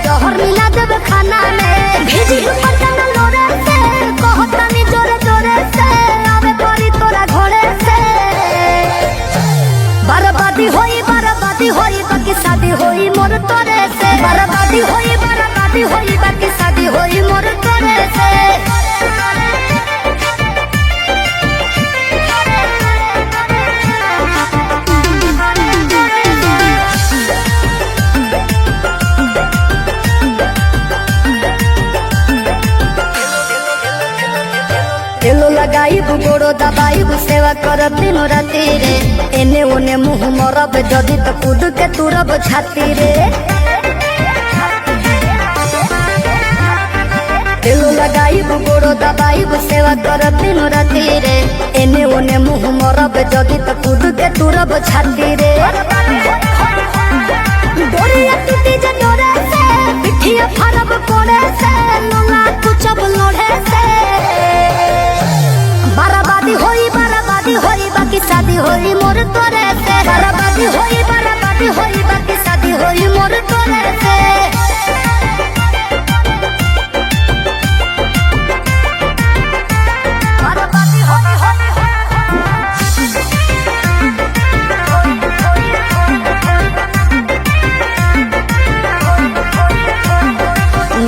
जहर मिला देब खाना में भेजी दुपट्टा न लोरे से कहतानी जोरे जोरे से आवे परी तोरा घरे से बर्बादी होई बाकी शादी होई मोर तोरे से बर्बादी होई बाकी शादी होई मोर तोरे से तेलो लगाई गोड़ो दबाई सेवा करब दिनो राती रे एने ओने मुँह मरब जदि तो कूद के तुरब छाती रे तेलो लगाई गोड़ो दबाई सेवा करब दिनो राती रे एने ओने मुँह मरब जदि तो कूद के तुरब छाती रे डोरिया टूटी जे डोरे से पिठिया फरब कोड़े से लोला कुचब लोढ़े से बर्बादी होई बाकी शादी होई मोर तोरे से बर्बादी होई बाकी शादी होई मोर तोरे से बर्बादी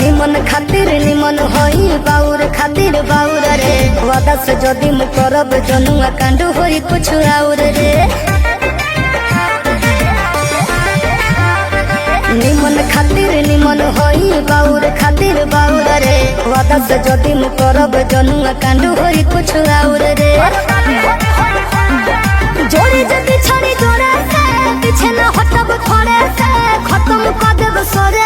निमन खातिर निमन होई बाउर खातिर बाउर रे वादा से जदि मु करब जनुआ कांड होई कुछ और रे निमन खातिर निमन होई बाउर खातिर बाउर रे वादा से जदि मु करब जनुआ कांड होई कुछ और रे जोड़ी जदि छड़ी जोड़े से पीछे न हटब थोड़े से खत्म कर देब सोरे